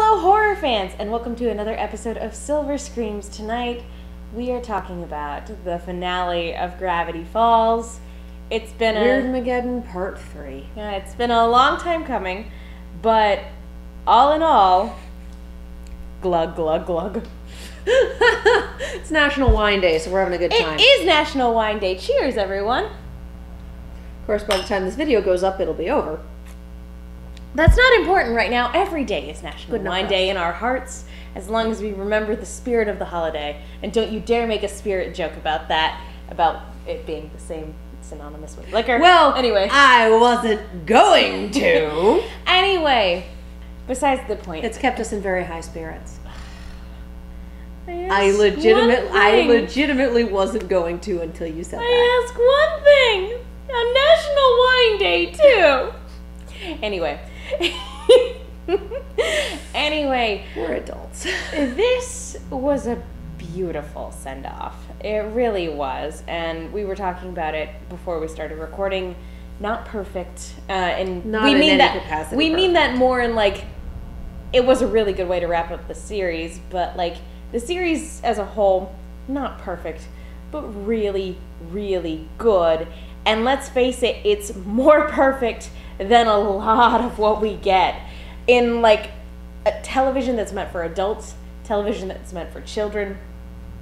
Hello, horror fans, and welcome to another episode of Silver Screams. Tonight, we are talking about the finale of Gravity Falls. It's been Weirdmageddon Part 3. Yeah, it's been a long time coming, but all in all, glug, glug, glug. It's National Wine Day, so we're having a good time. It is National Wine Day. Cheers, everyone. Of course, by the time this video goes up, it'll be over. That's not important right now. Every day is National Good Wine enough. Day in our hearts, as long as we remember the spirit of the holiday. And don't you dare make a spirit joke about that, about it being the same, synonymous with liquor. Well, anyway. I wasn't going to. Anyway, besides the point. It's kept us in very high spirits. I legitimately wasn't going to until you said that. I ask one thing. On National Wine Day, too. Anyway. Anyway, we're adults. This was a beautiful send-off. It really was, and we were talking about it before we started recording. Not perfect, and Not we in mean any that capacity we mean perfect. that more in like it was a really good way to wrap up the series, but like the series as a whole, not perfect, but really, really good. And let's face it, it's more perfect than a lot of what we get in like a television that's meant for adults, television that's meant for children.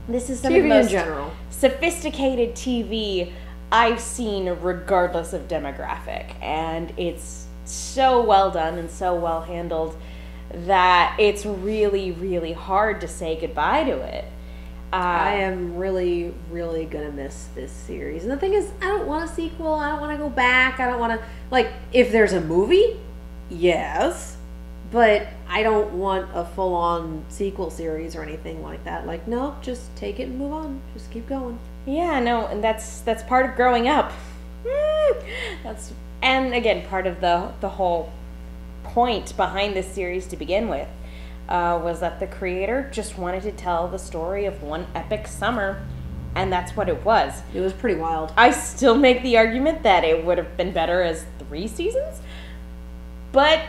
This is some of the most in general. sophisticated TV I've seen regardless of demographic. And it's so well done and so well handled that it's really, really hard to say goodbye to it. I am really, really gonna miss this series. And the thing is, I don't want a sequel. I don't want to go back. I don't want to, like, if there's a movie, yes. But I don't want a full-on sequel series or anything like that. Like, no, just take it and move on. Just keep going. Yeah, no, and that's part of growing up. And again, part of the whole point behind this series to begin with. Was that the creator just wanted to tell the story of one epic summer, and that's what it was. It was pretty wild. I still make the argument that it would have been better as 3 seasons, but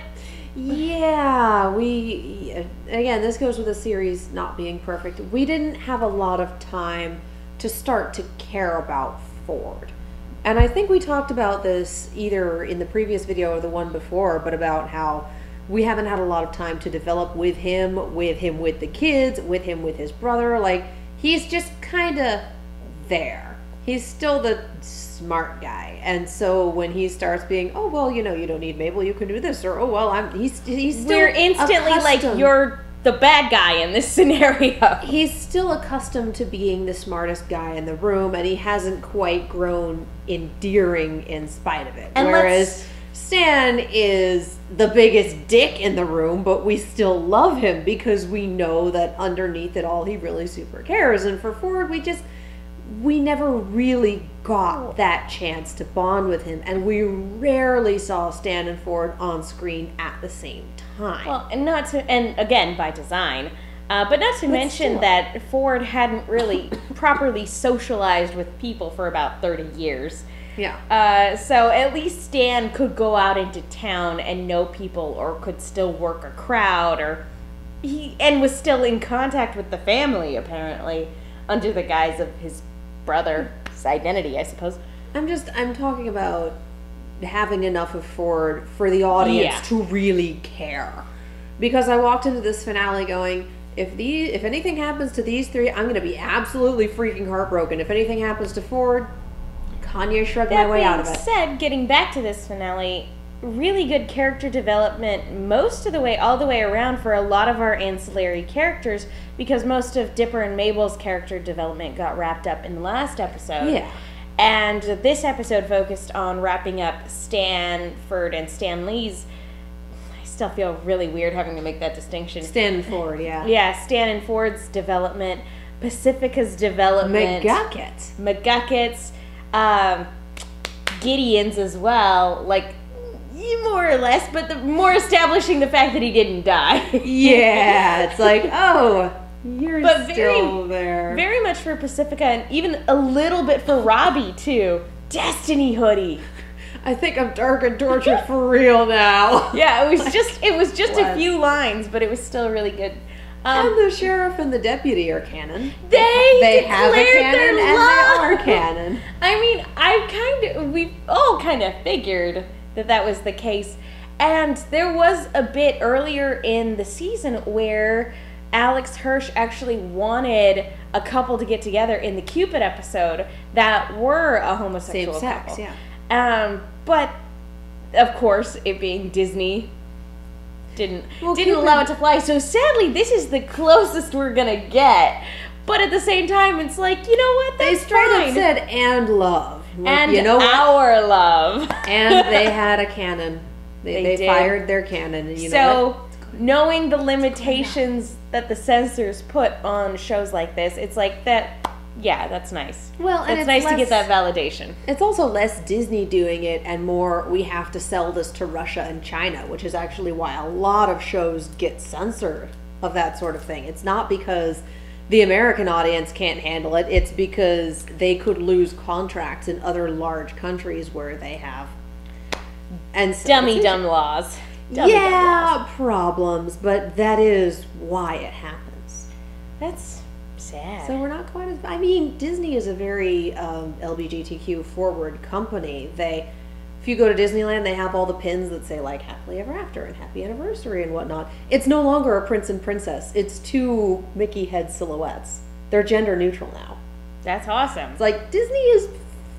yeah, again, this goes with the series not being perfect. We didn't have a lot of time to start to care about Ford. And I think we talked about this either in the previous video or the one before, but about how we haven't had a lot of time to develop with him with the kids, with him with his brother. Like, he's just kind of there. He's still the smart guy. And so when he starts being, oh, well, you know, you don't need Mabel, you can do this. Or, oh, well, he's still we're instantly like, you're the bad guy in this scenario. He's still accustomed to being the smartest guy in the room, and he hasn't quite grown endearing in spite of it. And whereas Stan is the biggest dick in the room, but we still love him because we know that underneath it all, he really super cares. And for Ford, we never really got that chance to bond with him, and we rarely saw Stan and Ford on screen at the same time. Well, and again, by design, but not to mention that Ford hadn't really properly socialized with people for about 30 years. Yeah. So at least Stan could go out into town and know people, or could still work a crowd, and was still in contact with the family, apparently, under the guise of his brother's identity, I suppose. I'm talking about having enough of Ford for the audience to really care. Because I walked into this finale going, if anything happens to these three, I'm going to be absolutely freaking heartbroken. If anything happens to Ford, Kanye shrugged my way out of it. That being said, getting back to this finale, really good character development most of the way, all the way around for a lot of our ancillary characters, because most of Dipper and Mabel's character development got wrapped up in the last episode. Yeah. And this episode focused on wrapping up Stanford and Stan Lee's. I still feel really weird having to make that distinction. Stan and Ford, yeah. Yeah, Stan and Ford's development, Pacifica's development. McGuckets. Gideon's as well, like, more or less, but more establishing the fact that he didn't die. Yeah, it's like, oh, you're still there. Very much for Pacifica, and even a little bit for Robbie, too. Destiny hoodie. I think I'm dark and tortured for real now. Yeah, it was just what? a few lines, but it was still really good. And the sheriff and the deputy are canon. They have a declared canon their and love. they are canon. I mean, we've all kind of figured that was the case. And there was a bit earlier in the season where Alex Hirsch actually wanted a couple to get together in the Cupid episode that were a homosexual Same sex, couple. yeah. But of course, it being Disney didn't Cupid, allow it to fly. So sadly, this is the closest we're gonna get. But at the same time, it's like, you know what? That's they straight fine. up said and love. Like, And you know our love. And they had a canon. They did. fired their canon. And you know what? Knowing the limitations that the censors put on shows like this, it's like that. Yeah, that's nice. Well, and it's nice to get that validation. It's also less Disney doing it and more we have to sell this to Russia and China, which is actually why a lot of shows get censored of that sort of thing. It's not because the American audience can't handle it. It's because they could lose contracts in other large countries where they have and so Dumb laws. Dumb laws. Problems, but that is why it happens. That's sad. So we're not quite as... I mean, Disney is a very LGBTQ forward company. If you go to Disneyland, they have all the pins that say, like, happily ever after and happy anniversary and whatnot. It's no longer a prince and princess. It's two Mickey head silhouettes. They're gender neutral now. That's awesome. It's like, Disney is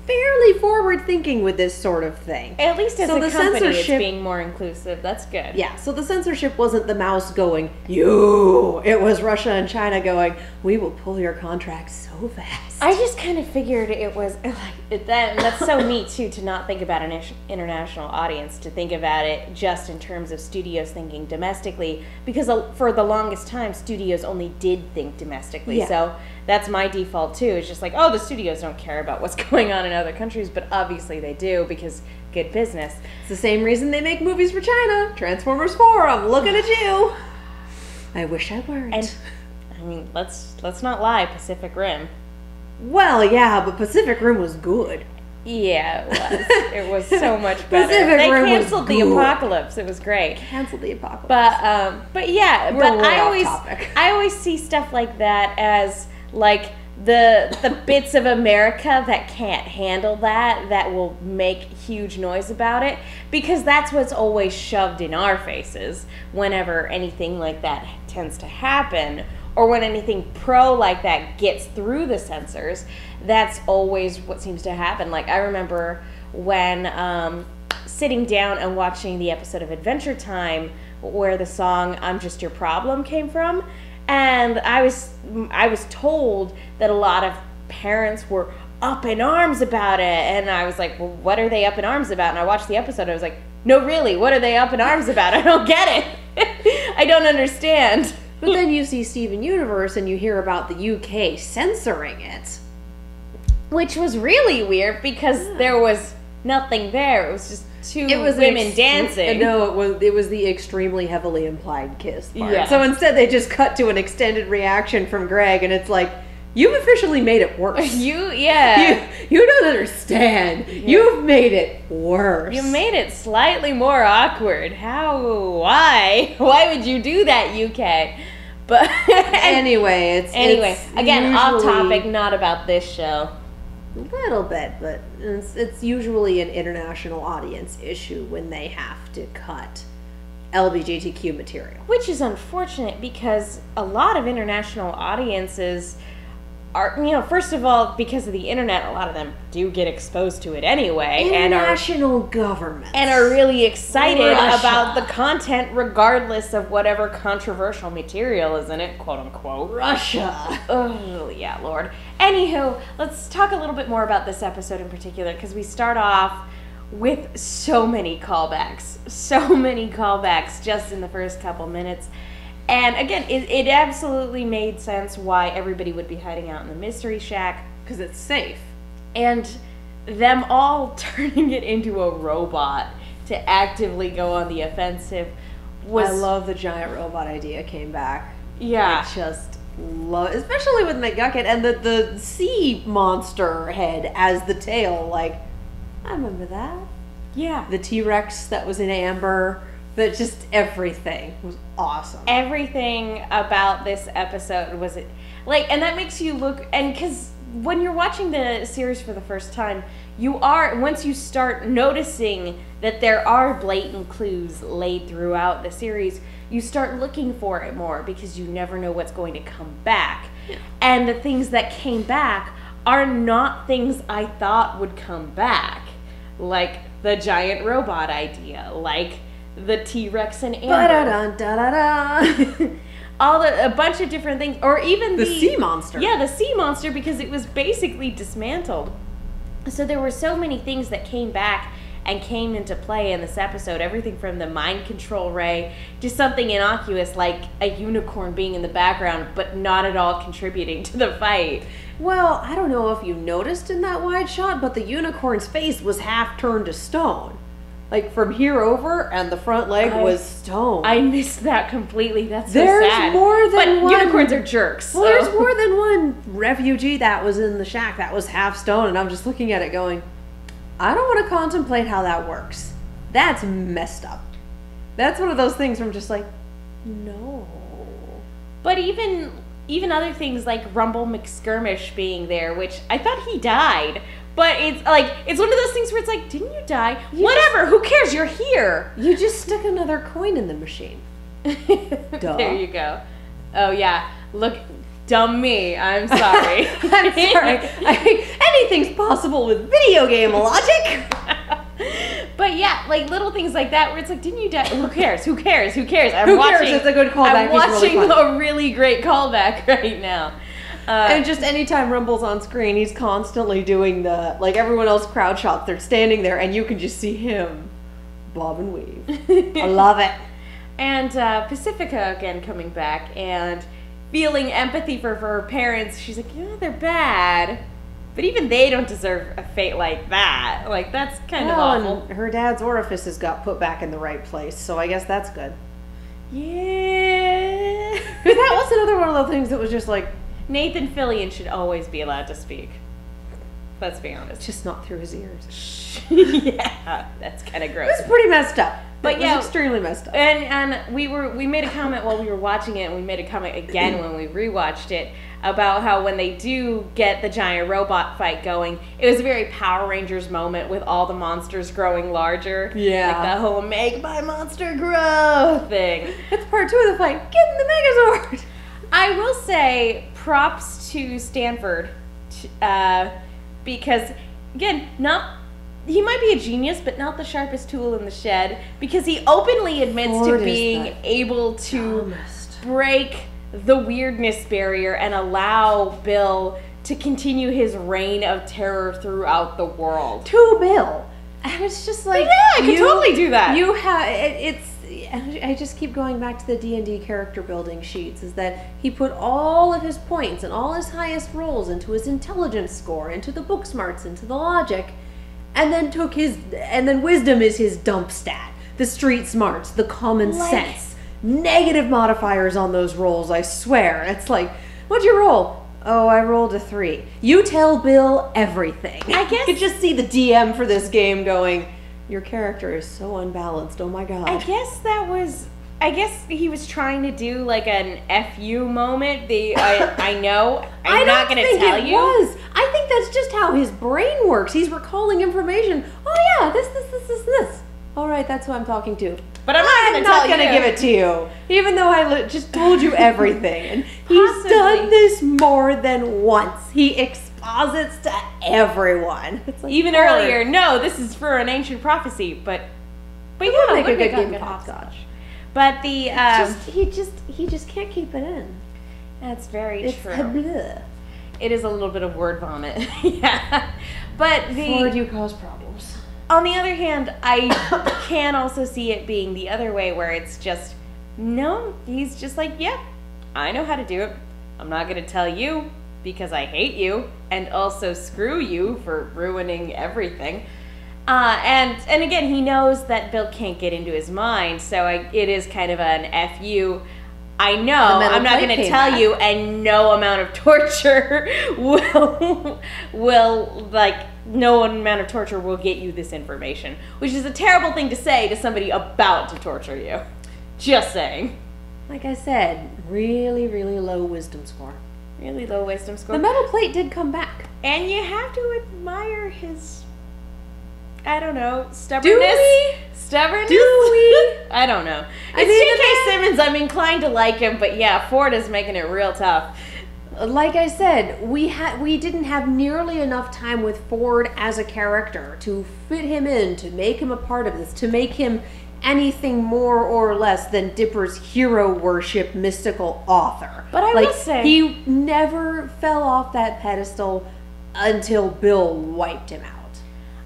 fairly forward thinking with this sort of thing. At least as a company, it's being more inclusive. That's good. Yeah, so the censorship wasn't the mouse going, you. It was Russia and China going, we will pull your contract so fast. I just kind of figured it was like that's so neat too, to not think about an international audience, to think about it just in terms of studios thinking domestically, because for the longest time studios only did think domestically. Yeah. So that's my default too. It's just like, oh, the studios don't care about what's going on in other countries, but obviously they do, because good business. It's the same reason they make movies for China. Transformers 4, I'm looking at you. I wish I weren't. And I mean, let's not lie, Pacific Rim. Well, yeah, but Pacific Rim was good. Yeah, it was. It was so much better. Pacific Rim canceled was the good. apocalypse. It was great. Canceled the apocalypse. But yeah, We're but way I off topic. always see stuff like that as like the bits of America that can't handle that will make huge noise about it, because that's what's always shoved in our faces whenever anything like that tends to happen, or when anything pro like that gets through the censors. That's always what seems to happen. Like, I remember when sitting down and watching the episode of Adventure Time where the song "I'm Just Your Problem" came from, and I was told that a lot of parents were up in arms about it, and I was like, well, what are they up in arms about? And I watched the episode, I was like, no, really, what are they up in arms about? I don't get it. I don't understand. But then you see Steven Universe and you hear about the UK censoring it. Which was really weird, because there was nothing there. It was just two women dancing. No, it was the extremely heavily implied kiss part. Yeah. So instead they just cut to an extended reaction from Greg, and it's like, you've officially made it worse. You don't understand. Yeah. You've made it worse. You made it slightly more awkward. Why would you do that, UK? But anyway, it's again, usually, off topic, not about this show. A little bit, but it's usually an international audience issue when they have to cut LGBTQ material. Which is unfortunate, because a lot of international audiences are, first of all, because of the internet, a lot of them do get exposed to it anyway. International governments. And are really excited Russia. about the content regardless of whatever controversial material is in it, quote unquote. Russia. Oh, yeah, Lord. Anywho, let's talk a little bit more about this episode in particular, because we start off with so many callbacks just in the first couple minutes. And again, it absolutely made sense why everybody would be hiding out in the Mystery Shack. Because it's safe. And them all turning it into a robot to actively go on the offensive was... I love the giant robot idea came back. Yeah. I just love... Especially with McGucket and the sea monster head as the tail. Like, I remember that. Yeah. The T-Rex that was in amber. That just everything was awesome. Everything about this episode was like, and that makes you look, and because when you're watching the series for the first time, once you start noticing that there are blatant clues laid throughout the series, you start looking for it more because you never know what's going to come back. Yeah. And the things that came back are not things I thought would come back. Like the giant robot idea, like the T-Rex and amber. A bunch of different things, or even the sea monster. Yeah, the sea monster, because it was basically dismantled. So there were so many things that came back and came into play in this episode. Everything from the mind control ray to something innocuous like a unicorn being in the background, but not at all contributing to the fight. Well, I don't know if you noticed in that wide shot, but the unicorn's face was half turned to stone. Like, from here over, and the front leg was stone. I missed that completely. That's so there's sad. More than but unicorns are jerks. Well, there's more than one refugee that was in the shack that was half stone, and I'm just looking at it going, I don't want to contemplate how that works. That's messed up. That's one of those things where I'm just like, no. But even other things like Rumble McSkirmish being there, which I thought he died. But it's like, it's one of those things where it's like, didn't you die? Whatever, who cares? You're here. You just stuck another coin in the machine. Duh. There you go. Oh, yeah. Look, dumb me. I'm sorry. I'm sorry. Anything's possible with video game logic. But yeah, like little things like that where it's like, didn't you die? Who cares? Who cares? Who cares? Who cares? It's a good callback. I'm watching a really great callback right now. And just anytime Rumble's on screen, he's constantly doing like everyone else crowd shots. They're standing there, and you can just see him bob and weave. I love it. And Pacifica again coming back and feeling empathy for her parents. She's like, yeah, they're bad, but even they don't deserve a fate like that. Like, that's kind of awful. And her dad's orifices got put back in the right place, so I guess that's good. Yeah. Because that was another one of those things that was just like, Nathan Fillion should always be allowed to speak. Let's be honest. Just not through his ears. Yeah, that's kind of gross. It was pretty messed up. But it was extremely messed up. And we made a comment while we were watching it, and we made a comment again when we rewatched it about how when they do get the giant robot fight going, it was a very Power Rangers moment with all the monsters growing larger. Yeah. Like the whole make my monster grow thing. That's part 2 of the fight. Get in the Megazord! I will say props to Stanford because, again, he might be a genius, but not the sharpest tool in the shed, because he openly admits to being able to break the weirdness barrier and allow Bill to continue his reign of terror throughout the world. To Bill. And it's just like, yeah, I could totally do that. You have, I just keep going back to the D&D character building sheets, is that he put all of his points and all his highest rolls into his intelligence score, into the book smarts, into the logic, and then wisdom is his dump stat, the street smarts, the common sense, negative modifiers on those rolls, I swear. It's like, what'd you roll? Oh, I rolled a 3. You tell Bill everything. I guess you could just see the DM for this game going, your character is so unbalanced, oh my god. I guess he was trying to do like an FU moment. I know. I'm not going to tell you. I think that's just how his brain works. He's recalling information. Oh yeah, this. All right, that's who I'm talking to. But I'm not going to give it to you, even though I just told you everything. And he's done this more than once. He exposits to everyone. It's like, even earlier. No, this is for an ancient prophecy. But yeah, make a good game of hopscotch. But the he just can't keep it in. That's very true. Bleh. It is a little bit of word vomit. Yeah. But Ford, you cause problems. On the other hand, I can also see it being the other way, where it's just, no, he's just like, yeah, I know how to do it. I'm not going to tell you because I hate you, and also screw you for ruining everything. And again, he knows that Bill can't get into his mind, so it is kind of an FU. I know, metal I'm not plate going to came tell back. you, and no amount of torture no amount of torture will get you this information, which is a terrible thing to say to somebody about to torture you. Just saying. Like I said, really, really low wisdom score. Really low wisdom score. The metal plate did come back. And you have to admire his, I don't know, stubbornness. Do we? Stubbornness? Do we? I don't know. I It's mean, J.K. Simmons. I'm inclined to like him, but yeah, Ford is making it real tough. Like I said, we didn't have nearly enough time with Ford as a character to fit him in, to make him a part of this, to make him anything more or less than Dipper's hero worship mystical author. But I will say, he never fell off that pedestal until Bill wiped him out.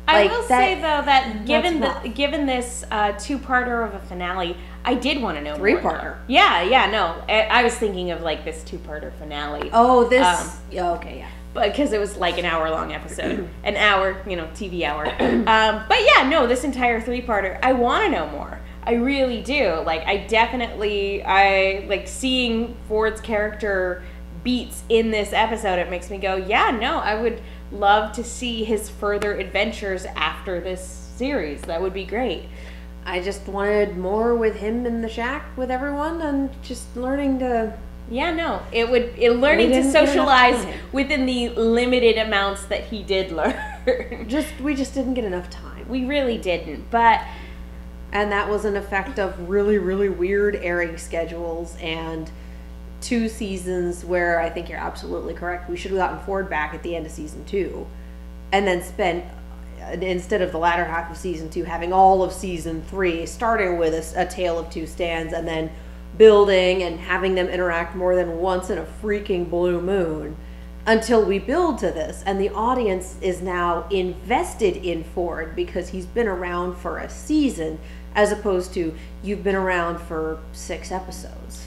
I Like, will that- say though that given rough. given this two-parter of a finale, I did want to know more. Three-parter. Yeah, no. I was thinking of like this two-parter finale. Oh, this. Okay, yeah. But because it was like an hour-long episode, an hour, TV hour. But yeah, no, this entire three-parter, I want to know more. I really do. Like, I like seeing Ford's character beats in this episode. It makes me go, yeah, no, I would love to see his further adventures after this series. That would be great. I just wanted more with him in the shack with everyone and just learning to. Yeah, no, learning to didn't get enough socialize time. within the limited amounts that he did learn. We just didn't get enough time. We really didn't, but And that was an effect of really, really weird airing schedules and 2 seasons where I think you're absolutely correct. We should have gotten Ford back at the end of season 2 and then spent, instead of the latter half of season 2, having all of season 3, starting with a tale of 2 stands and then building and having them interact more than once in a freaking blue moon until we build to this. And the audience is now invested in Ford because he's been around for a season as opposed to you've been around for 6 episodes.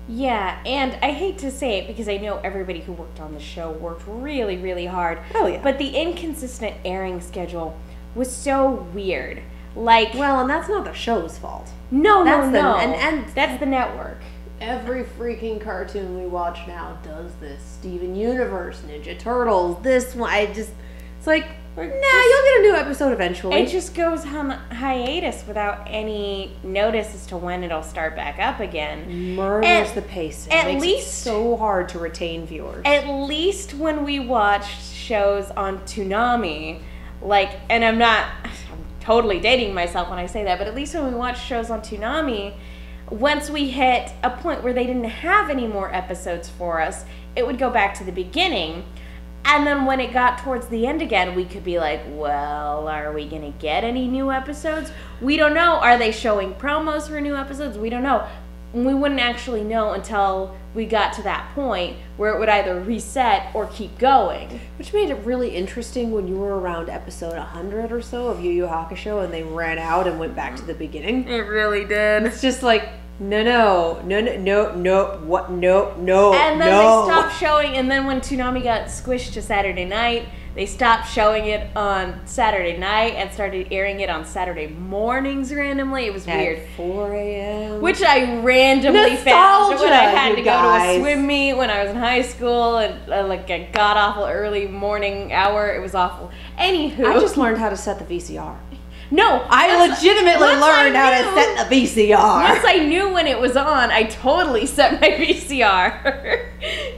yeah, and I hate to say it because I know everybody who worked on the show worked really, really hard. Oh, yeah. But the inconsistent airing schedule was so weird. Like, Well, and that's not the show's fault. no, that's no. and That's the network. every freaking cartoon we watch now does this. Steven Universe, Ninja Turtles, this one. It's like, nah, you'll get a new episode eventually. It just goes on hiatus without any notice as to when it'll start back up again. murders the pacing. at Makes least- it so hard to retain viewers. At least when we watched shows on Toonami, and I'm totally dating myself when I say that, but at least when we watched shows on Toonami, once we hit a point where they didn't have any more episodes for us, it would go back to the beginning. And then when it got towards the end again, we could be like, well, are we going to get any new episodes? We don't know. Are they showing promos for new episodes? We don't know. We wouldn't actually know until we got to that point where it would either reset or keep going. Which made it really interesting when you were around episode 100 or so of Yu Yu Hakusho and they ran out and went back to the beginning. It really did. It's just like, no, what, no. And then they stopped showing, and then when Toonami got squished to Saturday night, they stopped showing it on Saturday night and started airing it on Saturday mornings randomly. It was weird. At 4 a.m. Which I randomly found when I had you to go to guys. a swim meet when I was in high school, and a god-awful early morning hour. It was awful. Anywho. I just learned how to set the VCR. No. I legitimately once learned I how to knew- set the VCR. Once I knew when it was on, I totally set my VCR.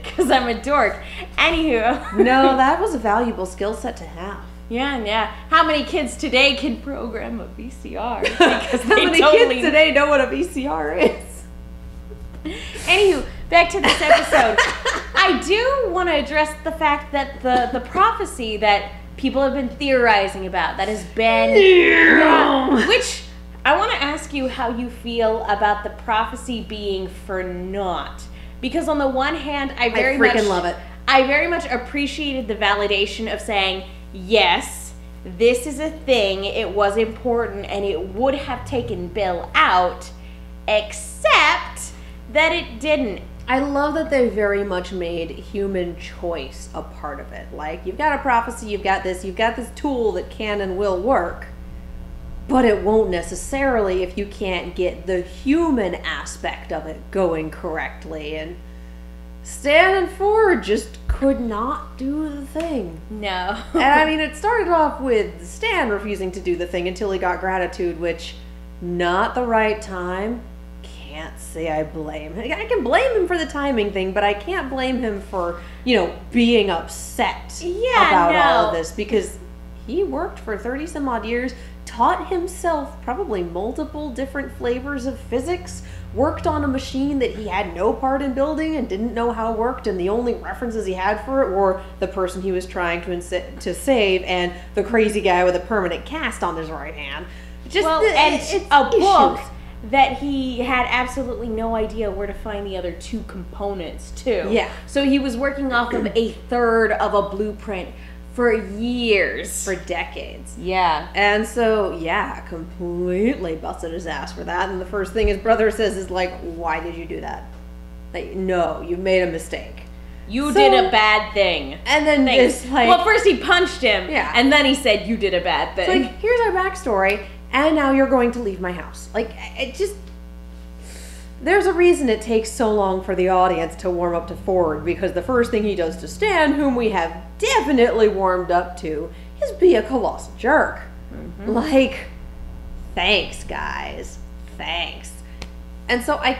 Because I'm a dork. Anywho. No, that was a valuable skill set to have. Yeah. How many kids today can program a VCR? Because How many kids today know what a VCR is? Anywho, back to this episode. I do want to address the fact that the prophecy that people have been theorizing about, that has been... Yeah, which, I want to ask you how you feel about the prophecy being for naught. Because on the one hand, I freaking love it. I very much appreciated the validation of saying, yes, this is a thing, it was important, and it would have taken Bill out, except that it didn't. I love that they very much made human choice a part of it. Like, you've got a prophecy, you've got this tool that can and will work. but it won't necessarily if you can't get the human aspect of it going correctly. And Stan and Ford just could not do the thing. No. And I mean, it started off with Stan refusing to do the thing until he got gratitude, which, not the right time. Can't say I blame him. I can blame him for the timing thing, but I can't blame him for, being upset about all of this, because he worked for 30 some odd years, taught himself probably multiple different flavors of physics, worked on a machine that he had no part in building and didn't know how it worked, and the only references he had for it were the person he was trying to save and the crazy guy with a permanent cast on his right hand. It's a book that he had absolutely no idea where to find the other two components too. Yeah. So he was working off of a third of a blueprint for years. For decades. Yeah. And so, completely busted his ass for that. And the first thing his brother says is like, why did you do that? Like, no, you made a mistake. You did a bad thing. And then first he punched him. Yeah. And then he said, you did a bad thing. It's like, here's our backstory, and now you're going to leave my house. Like, it just... There's a reason it takes so long for the audience to warm up to Ford, because the first thing he does to Stan, whom we have definitely warmed up to, is be a colossal jerk. Mm-hmm. Like, thanks, guys. Thanks. And so I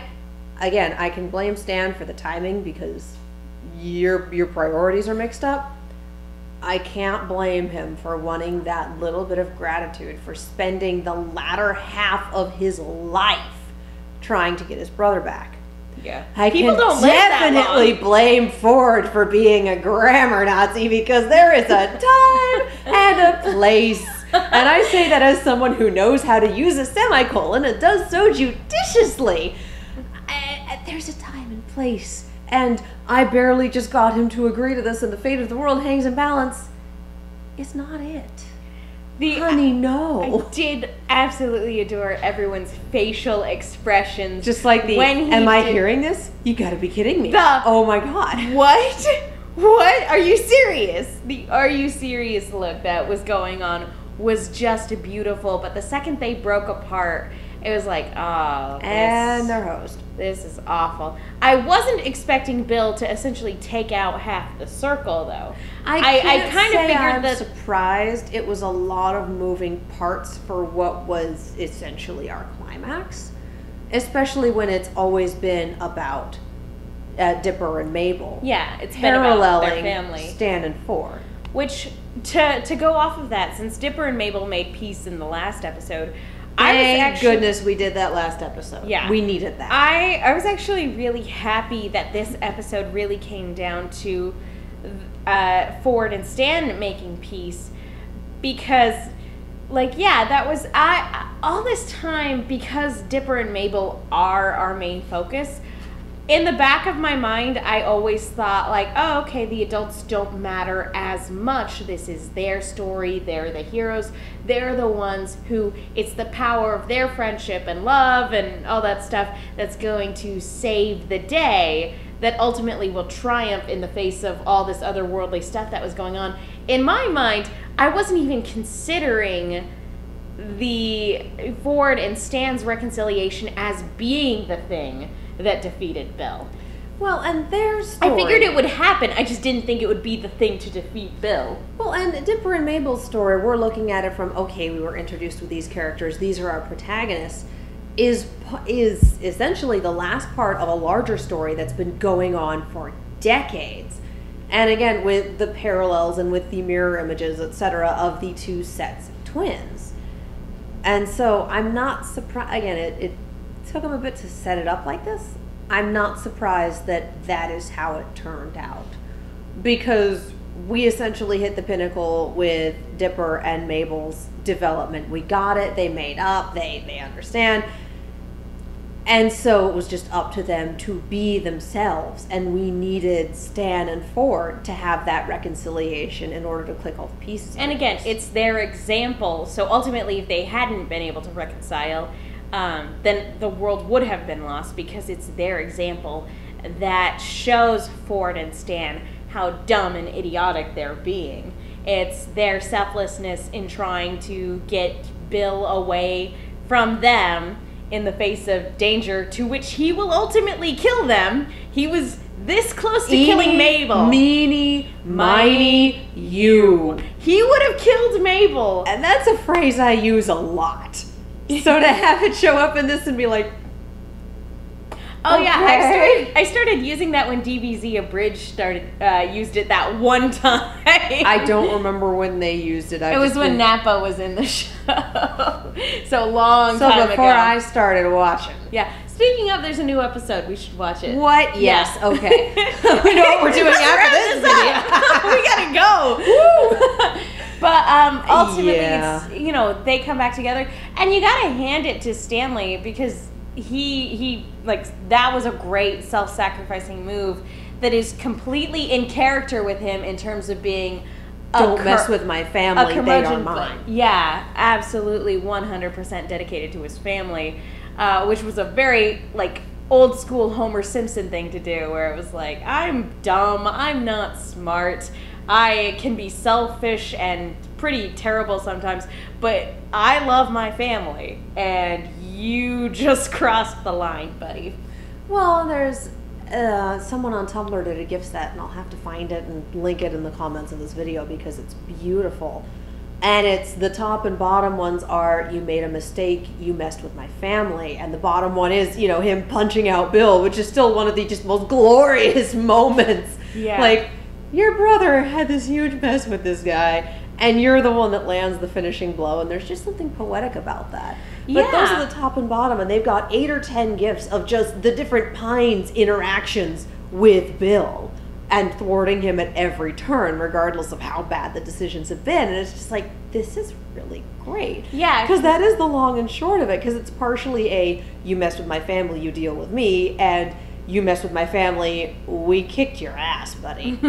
can blame Stan for the timing because your priorities are mixed up. I can't blame him for wanting that little bit of gratitude for spending the latter half of his life trying to get his brother back. Yeah. People don't definitely blame Ford for being a grammar Nazi, because there is a time and a place. And I say that as someone who knows how to use a semicolon and does so judiciously. There's a time and place. And I barely just got him to agree to this, and the fate of the world hangs in balance. It's not it. Honey, no. I did absolutely adore everyone's facial expressions. Just like am I hearing this? You gotta be kidding me. Oh my god. What? What? Are you serious? The are you serious look that was going on was just beautiful, but the second they broke apart, it was like, and their host. This is awful. I wasn't expecting Bill to essentially take out half the circle, though. I kind of figured that. I'm surprised. It was a lot of moving parts for what was essentially our climax, especially when it's always been about Dipper and Mabel. Yeah, it's been about their family. Stan and Ford. Which, to go off of that, since Dipper and Mabel made peace in the last episode, Thank goodness we did that last episode. Yeah. We needed that. I was actually really happy that this episode really came down to Ford and Stan making peace, because, that was... all this time, because Dipper and Mabel are our main focus, in the back of my mind, I always thought, oh, okay, the adults don't matter as much. This is their story. They're the heroes. They're the ones who, it's the power of their friendship and love and all that stuff that's going to save the day, that ultimately will triumph in the face of all this otherworldly stuff that was going on. In my mind, I wasn't even considering the Ford and Stan's reconciliation as being the thing that defeated Bill. Well, and their story... I figured it would happen. I just didn't think it would be the thing to defeat Bill. Well, and Dipper and Mabel's story, we're looking at it from, okay, we were introduced with these characters, these are our protagonists, is essentially the last part of a larger story that's been going on for decades. And again, with the parallels and with the mirror images, etc., of the two sets of twins. And so I'm not surprised... Again, it took them a bit to set it up like this. I'm not surprised that is how it turned out, because we essentially hit the pinnacle with Dipper and Mabel's development. We got it. They made up. They understand. And so it was just up to them to be themselves, and we needed Stan and Ford to have that reconciliation in order to click all the pieces. And again, it's their example. So ultimately, if they hadn't been able to reconcile, then the world would have been lost, because it's their example that shows Ford and Stan how dumb and idiotic they're being. It's their selflessness in trying to get Bill away from them in the face of danger, to which he will ultimately kill them. He was this close to killing Mabel. Meeny, miny, you. He would have killed Mabel. And that's a phrase I use a lot. So to have it show up in this and be like, oh okay. Yeah, I started using that when DBZ Abridged used it that one time. I don't remember when they used it. It was when Nappa was in the show. So long time ago. So before I started watching. Yeah. Speaking of, there's a new episode. We should watch it. What? Yes. Yeah. Okay. We know what we're doing after this video. We gotta go. Woo! But ultimately, Yeah. it's, they come back together, and you gotta hand it to Stanley, because he that was a great self-sacrificing move that is completely in character with him in terms of being don't mess with my family, they are mine. Yeah, absolutely 100% dedicated to his family, which was a very old school Homer Simpson thing to do, where it was like, I'm dumb, I'm not smart, I can be selfish and pretty terrible sometimes, but I love my family, and you just crossed the line, buddy. Well, there's someone on Tumblr did a gift set, and I'll have to find it and link it in the comments of this video because it's beautiful. And it's the top and bottom ones are, you made a mistake, you messed with my family. And the bottom one is, him punching out Bill, which is still one of the just most glorious moments. Yeah. Like, your brother had this huge mess with this guy, and you're the one that lands the finishing blow, and there's just something poetic about that. But those are the top and bottom, and they've got 8 or 10 gifts of just the different Pines interactions with Bill and thwarting him at every turn, regardless of how bad the decisions have been. And it's just like, this is really great. Yeah. Because that is the long and short of it, because it's partially you mess with my family, you deal with me, and you mess with my family, we kicked your ass, buddy.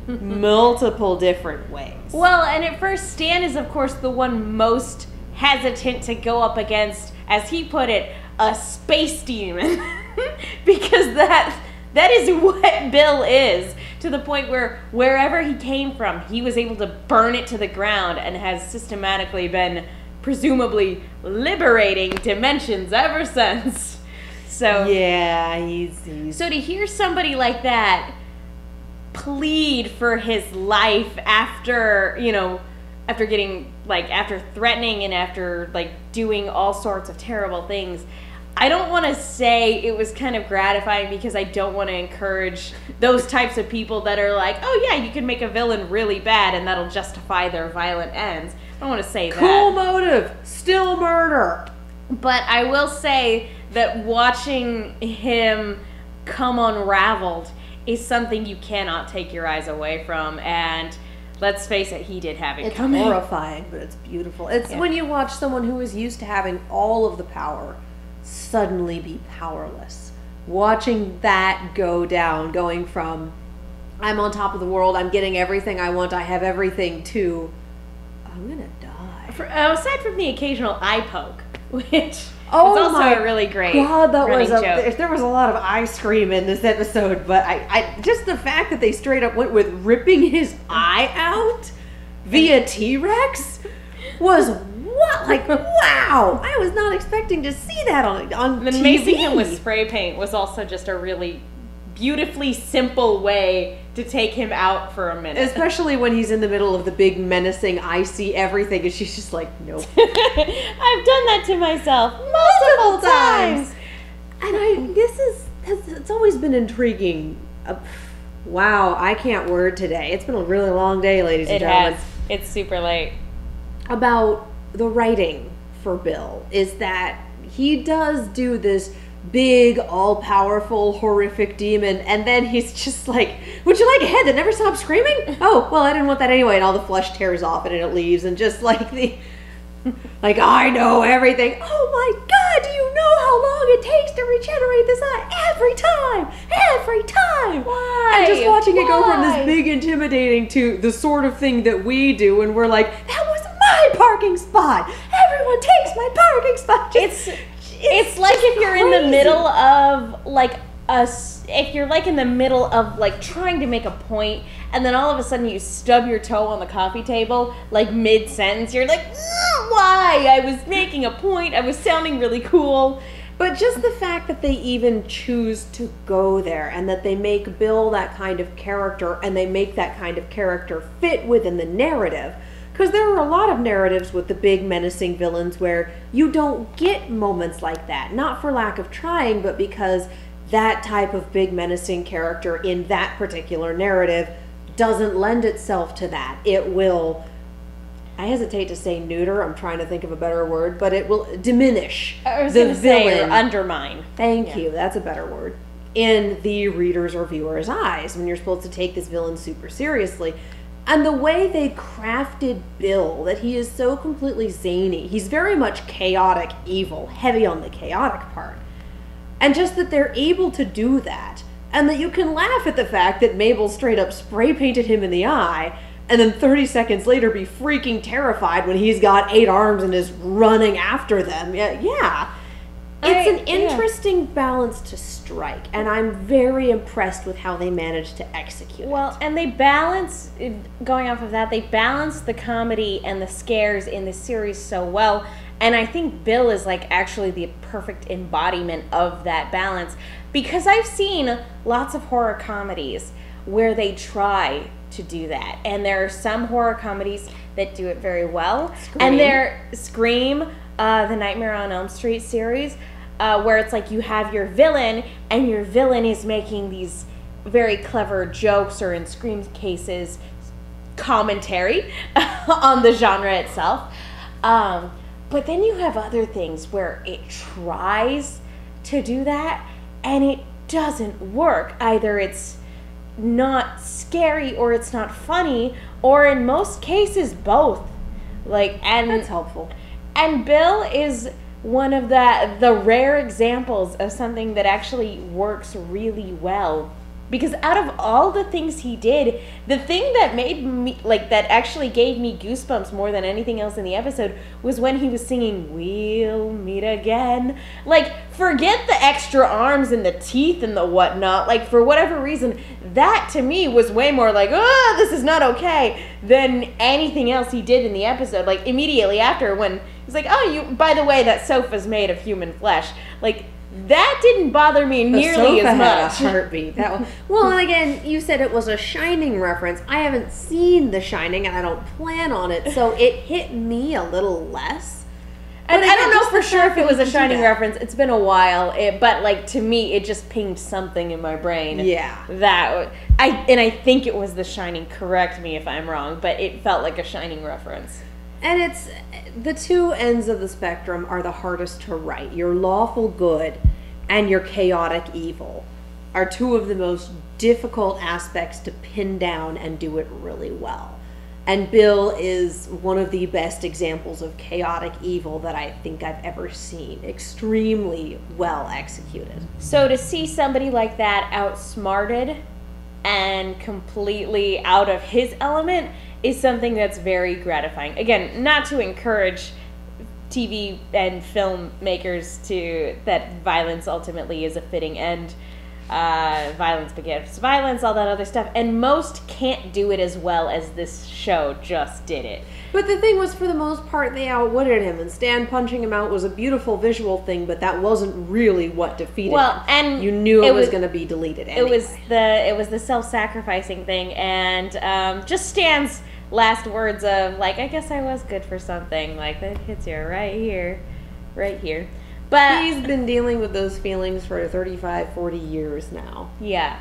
Multiple different ways. Well, and at first, Stan is, of course, the one most hesitant to go up against, as he put it, a space demon. Because that is what Bill is, to the point where wherever he came from, he was able to burn it to the ground and has systematically been, presumably, liberating dimensions ever since. So yeah, he's so to hear somebody like that plead for his life after, after getting, after threatening and after, doing all sorts of terrible things, I don't want to say it was kind of gratifying, because I don't want to encourage those types of people that are like, oh yeah, you can make a villain really bad and that'll justify their violent ends. I don't want to say that. Cool motive, still murder. But I will say that watching him come unraveled is something you cannot take your eyes away from, and let's face it, he did have it coming. It's horrifying, but it's beautiful. It's when you watch someone who is used to having all of the power suddenly be powerless. Watching that go down, going from, I'm on top of the world, I'm getting everything I want, I have everything, to, I'm gonna die. Aside from the occasional eye poke, which... Oh, it's also a really great God, that running was joke. There was a lot of eye scream in this episode, but I just the fact that they straight up went with ripping his eye out via T-Rex was wow! I was not expecting to see that on and then TV. Macing him with spray paint was also just a really beautifully simple way to take him out for a minute. Especially when he's in the middle of the big menacing, I see everything, and she's just like, nope. I've done that to myself multiple times. And it's always been intriguing. Wow, I can't word today. It's been a really long day, ladies and gentlemen. It has. It's super late. About the writing for Bill is that he does do this big, all-powerful, horrific demon, and then he's just like, would you like a head that never stops screaming? Oh, well, I didn't want that anyway, and all the flesh tears off and it leaves, and just I know everything. Oh my God, do you know how long it takes to regenerate this eye? Every time! Why? And just watching it go from this big intimidating to the sort of thing that we do, and we're like, that was my parking spot! Everyone takes my parking spot! It's like if you're crazy. In the middle of if you're like in the middle of like trying to make a point, and then all of a sudden you stub your toe on the coffee table, like mid-sentence, you're like, why? I was making a point. I was sounding really cool. But just the fact that they even choose to go there, and that they make Bill that kind of character, and they make that kind of character fit within the narrative. Because there are a lot of narratives with the big menacing villains where you don't get moments like that. Not for lack of trying, but because that type of big menacing character in that particular narrative doesn't lend itself to that. It will, I hesitate to say neuter, I'm trying to think of a better word, but it will diminish I was the going to say, or villain. undermine. Thank you, that's a better word. In the reader's or viewer's eyes, when you're supposed to take this villain super seriously. And the way they crafted Bill, that he is so completely zany. He's very much chaotic evil, heavy on the chaotic part. And just that they're able to do that. And that you can laugh at the fact that Mabel straight up spray painted him in the eye, and then 30 seconds later be freaking terrified when he's got 8 arms and is running after them. Yeah. It's an interesting balance to strike, and I'm very impressed with how they managed to execute it. Well, and they balance, going off of that, they balance the comedy and the scares in the series so well, and I think Bill is like actually the perfect embodiment of that balance, because I've seen lots of horror comedies where they try to do that, and there are some horror comedies that do it very well. And they're Scream, the Nightmare on Elm Street series, where it's like you have your villain, and your villain is making these very clever jokes, or in Scream cases, commentary on the genre itself. But then you have other things where it tries to do that, and it doesn't work. Either it's not scary, or it's not funny, or in most cases, both. That's helpful. And Bill is one of the rare examples of something that actually works really well. Because out of all the things he did, the thing that made me, that actually gave me goosebumps more than anything else in the episode was when he was singing, "We'll meet again." Forget the extra arms and the teeth and the whatnot. For whatever reason, that to me was way more this is not okay, than anything else he did in the episode. Immediately after, when he's like, "Oh, by the way, that sofa's made of human flesh." That didn't bother me nearly as much. Had a heartbeat. Well, and again, you said it was a Shining reference. I haven't seen The Shining, and I don't plan on it, so it hit me a little less. And I don't know for sure if it was a Shining reference. It's been a while, but to me, it just pinged something in my brain. Yeah. I think it was The Shining. Correct me if I'm wrong, but it felt like a Shining reference. And it's the two ends of the spectrum are the hardest to write. Your lawful good and your chaotic evil are two of the most difficult aspects to pin down and do it really well. And Bill is one of the best examples of chaotic evil that I think I've ever seen. Extremely well executed. So to see somebody like that outsmarted and completely out of his element is something that's very gratifying. Again, not to encourage TV and filmmakers that violence ultimately is a fitting end. Violence begets violence, all that other stuff. And most can't do it as well as this show just did it. But the thing was, for the most part, they outwitted him, and Stan punching him out was a beautiful visual thing, but that wasn't really what defeated him. And you knew it was going to be deleted anyway. It was the self-sacrificing thing, and just Stan's last words of, I guess I was good for something. That hits you right here. But he's been dealing with those feelings for 35, 40 years now. Yeah,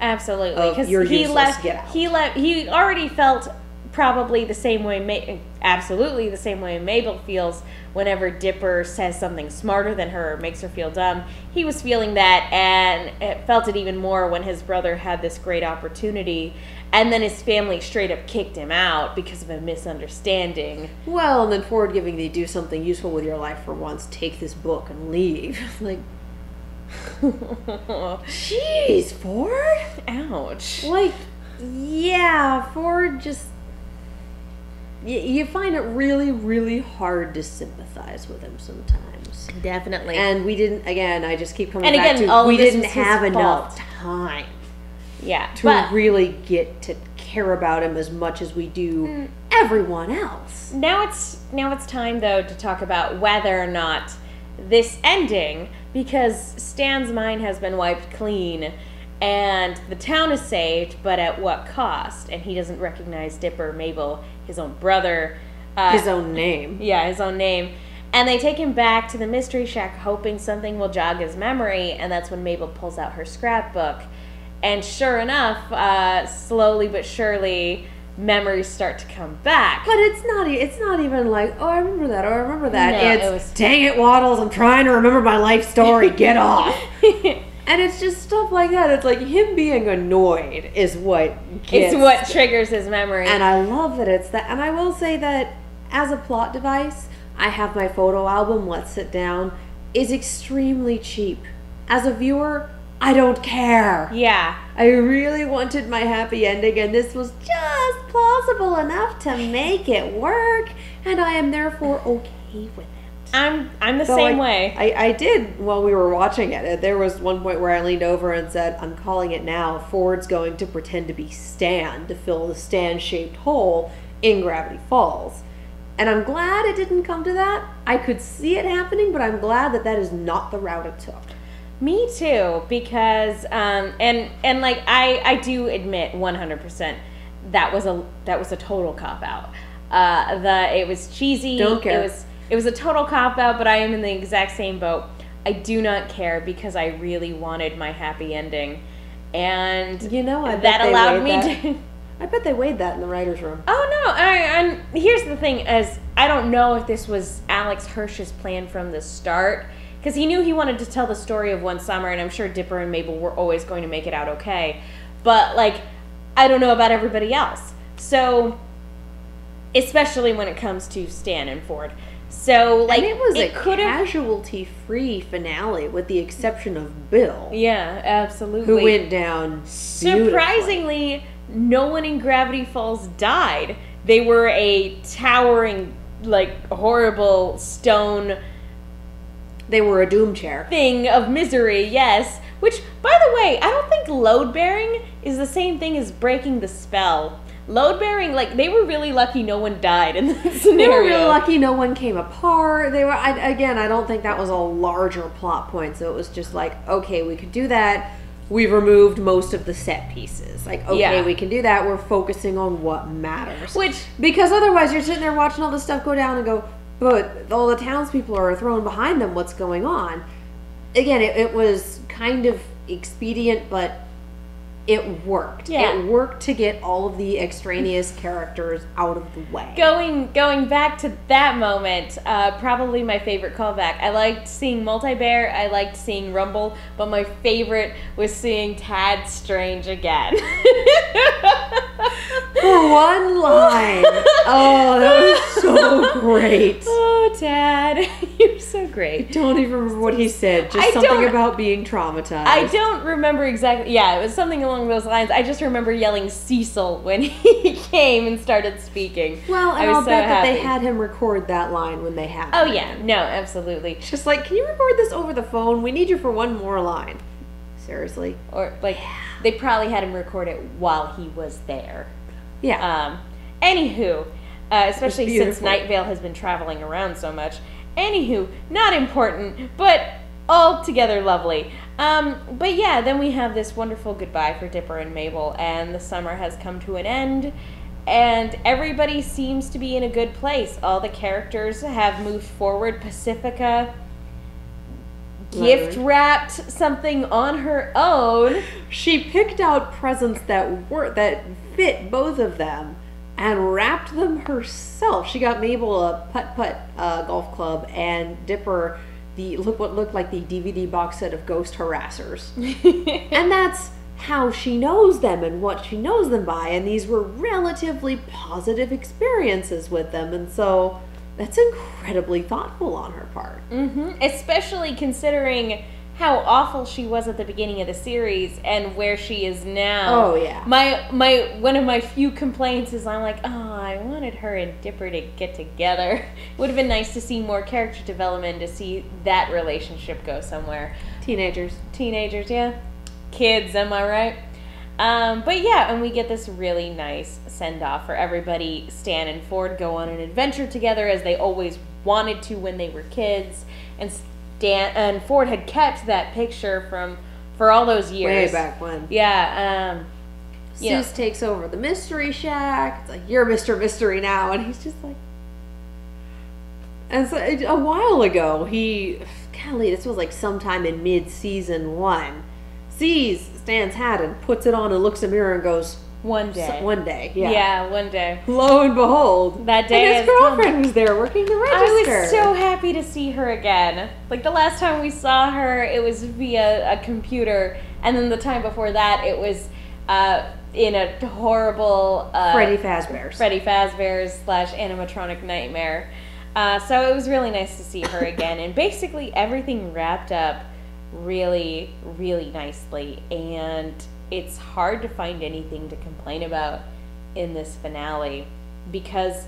absolutely. Because he left. He already felt probably the same way, absolutely the same way Mabel feels whenever Dipper says something smarter than her or makes her feel dumb. He was feeling that, and felt it even more when his brother had this great opportunity, and then his family straight up kicked him out because of a misunderstanding. Well, and then Ford giving the "do something useful with your life for once, take this book and leave." Jeez, Ford? Ouch. Yeah, Ford just... you find it really, really hard to sympathize with him sometimes. Definitely. And we didn't, again, I just keep coming And back again, to, all we of this didn't was his have enough fault. time to really get to care about him as much as we do everyone else. Now it's time, though, to talk about whether or not this ending, because Stan's mind has been wiped clean, and the town is saved, but at what cost? And he doesn't recognize Dipper, Mabel, his own brother. His own name. Yeah, his own name. And they take him back to the Mystery Shack, hoping something will jog his memory, and that's when Mabel pulls out her scrapbook. And sure enough, slowly but surely, memories start to come back. But it's not even like, oh, I remember that, No, it's, dang it, Waddles, I'm trying to remember my life story, get off. And it's just stuff like that. It's like him being annoyed is what It's what triggers his memory. And I love that it's that. And I will say that as a plot device, I have my photo album, Let's Sit Down, is extremely cheap. As a viewer, I don't care. Yeah. I really wanted my happy ending, and this was just plausible enough to make it work, and I am therefore okay with it. I'm the same way. I did, while we were watching it, there was one point where I leaned over and said, I'm calling it now, Ford's going to pretend to be Stan to fill the Stan-shaped hole in Gravity Falls. And I'm glad it didn't come to that. I could see it happening, but I'm glad that that is not the route it took. Me too, because and like I do admit 100% that was a total cop out. It was cheesy. Don't care. It was a total cop out, but I am in the exact same boat. I do not care because I really wanted my happy ending, and you know that allowed me to. I bet they weighed that in the writer's room. Oh no! And here's the thing: is I don't know if this was Alex Hirsch's plan from the start. Because he knew he wanted to tell the story of one summer, and I'm sure Dipper and Mabel were always going to make it out okay. But, like, I don't know about everybody else. So, especially when it comes to Stan and Ford. So, like, and it was a casualty-free finale, with the exception of Bill. Yeah, absolutely. Who went down surprisingly, no one in Gravity Falls died. They were a towering, like, horrible stone... They were a doom chair. Thing of misery, yes. Which, by the way, I don't think load-bearing is the same thing as breaking the spell. Load-bearing, like, they were really lucky no one died in this scenario. They were really lucky no one came apart. They were, again, I don't think that was a larger plot point. So it was just like, okay, we could do that. We've removed most of the set pieces. Like, okay, we can do that. We're focusing on what matters. Because otherwise you're sitting there watching all this stuff go down and go, but all the townspeople are thrown behind them. What's going on? Again, it was kind of expedient, but it worked. Yeah. It worked to get all of the extraneous characters out of the way. Going back to that moment, probably my favorite callback. I liked seeing Multi-Bear, I liked seeing Rumble, but my favorite was seeing Tad Strange again. For one line. Oh, that was so great. Oh, Tad, you're so great. I don't even remember what he said. Just something about being traumatized. I don't remember exactly. Yeah, it was something along those lines. I just remember yelling Cecil when he came and started speaking. Well, and I'll bet that they had him record that line when they had him. Oh, yeah. No, absolutely. It's just like, can you record this over the phone? We need you for one more line. Seriously. Or, like, they probably had him record it while he was there. Yeah. Anywho, especially since Night Vale has been traveling around so much. Anywho, not important, but altogether lovely. But yeah, then we have this wonderful goodbye for Dipper and Mabel, and the summer has come to an end, and everybody seems to be in a good place. All the characters have moved forward. Pacifica gift wrapped something on her own. She picked out presents that fit both of them and wrapped them herself. She got Mabel a putt-putt golf club, and Dipper what looked like the DVD box set of Ghost Harassers. And that's how she knows them and what she knows them by, and these were relatively positive experiences with them, and so that's incredibly thoughtful on her part. Mm-hmm. Especially considering how awful she was at the beginning of the series and where she is now. Oh yeah. My one of my few complaints is I'm like, oh, I wanted her and Dipper to get together. It would have been nice to see more character development, to see that relationship go somewhere. Teenagers, yeah. Kids, am I right? But yeah, and we get this really nice send-off for everybody. Stan and Ford go on an adventure together as they always wanted to when they were kids. And Stan and Ford had kept that picture for all those years. way back when. Yeah, Seuss takes over the Mystery Shack. It's like, you're Mr. Mystery now. And he's just like... And so a while ago, golly, this was like sometime in mid-season 1, sees Stan's hat and puts it on and looks in the mirror and goes... One day. One day, yeah. Yeah, one day. Lo and behold, that day and his girlfriend was there working the register. I was so happy to see her again. Like, the last time we saw her, it was via a computer, and then the time before that, it was in a horrible... Freddy Fazbear's / animatronic nightmare. So it was really nice to see her again, and basically everything wrapped up really, really nicely, and it's hard to find anything to complain about in this finale, because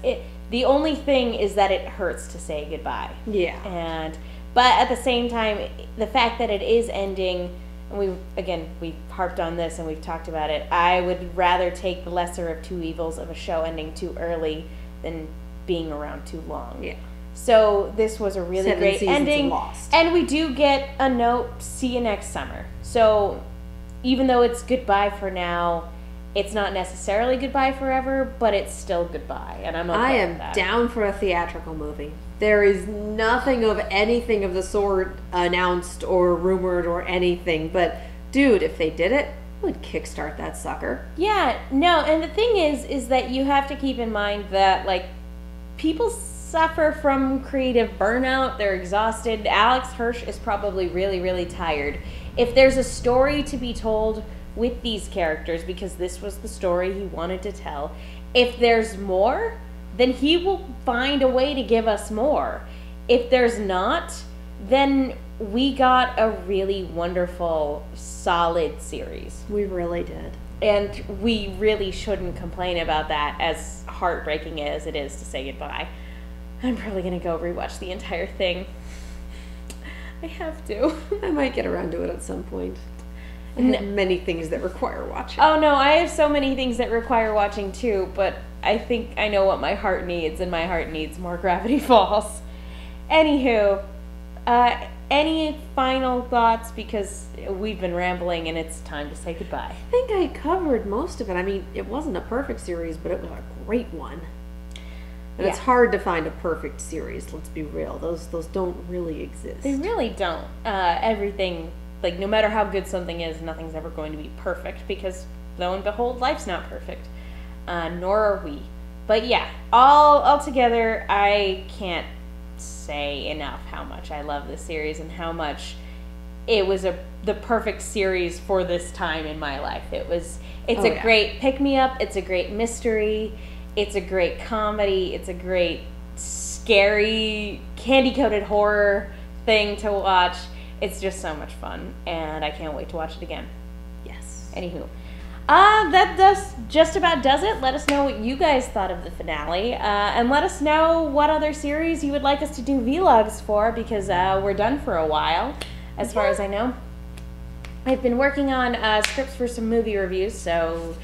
the only thing is that it hurts to say goodbye. Yeah. But at the same time, the fact that it is ending, and we've harped on this and we've talked about it, I would rather take the lesser of two evils of a show ending too early than being around too long. Yeah. So this was a really great ending. Lost. And we do get a note, see you next summer. So even though it's goodbye for now, it's not necessarily goodbye forever, but it's still goodbye. And I'm okay with that. Down for a theatrical movie. There is nothing of anything of the sort announced or rumored or anything. But, dude, if they did it, I would kickstart that sucker. Yeah, no, and the thing is that you have to keep in mind that, like, people suffer from creative burnout. They're exhausted. Alex Hirsch is probably really, really tired. If there's a story to be told with these characters, because this was the story he wanted to tell, if there's more, then he will find a way to give us more. If there's not, then we got a really wonderful, solid series. We really did. And we really shouldn't complain about that, as heartbreaking as it is to say goodbye. I'm probably going to go rewatch the entire thing. I have to. I might get around to it at some point. I have many things that require watching. Oh no, I have so many things that require watching too, but I think I know what my heart needs, and my heart needs more Gravity Falls. Anywho, any final thoughts, because we've been rambling and it's time to say goodbye. I think I covered most of it. I mean, it wasn't a perfect series, but it was a great one. And it's hard to find a perfect series, let's be real. Those don't really exist. They really don't. Everything, like, no matter how good something is, nothing's ever going to be perfect, because lo and behold, life's not perfect. Nor are we. But yeah, all together, I can't say enough how much I love this series and how much it was the perfect series for this time in my life. It's a great pick-me-up, it's a great mystery, it's a great comedy, it's a great scary, candy-coated horror thing to watch. It's just so much fun, and I can't wait to watch it again. Yes. Anywho. That just about does it. Let us know what you guys thought of the finale, and let us know what other series you would like us to do vlogs for, because we're done for a while, as far as I know. I've been working on scripts for some movie reviews, so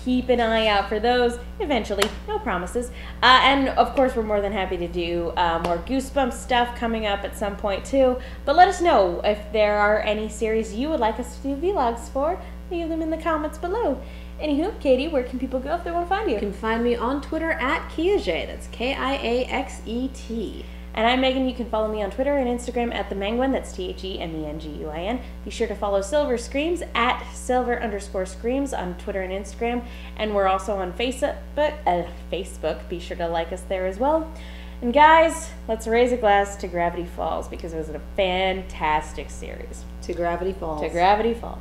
keep an eye out for those eventually. No promises. And of course, we're more than happy to do more Goosebumps stuff coming up at some point too. But let us know if there are any series you would like us to do vlogs for. Leave them in the comments below. Anywho, Katie, where can people go if they want to find you? You can find me on Twitter at Kiaxet. That's Kiaxet. And I'm Megan. You can follow me on Twitter and Instagram at TheMenguin. That's TheMenguin. Be sure to follow Silver Screams at Silver_Screams on Twitter and Instagram. And we're also on Facebook. Be sure to like us there as well. And guys, let's raise a glass to Gravity Falls, because it was a fantastic series. To Gravity Falls. To Gravity Falls.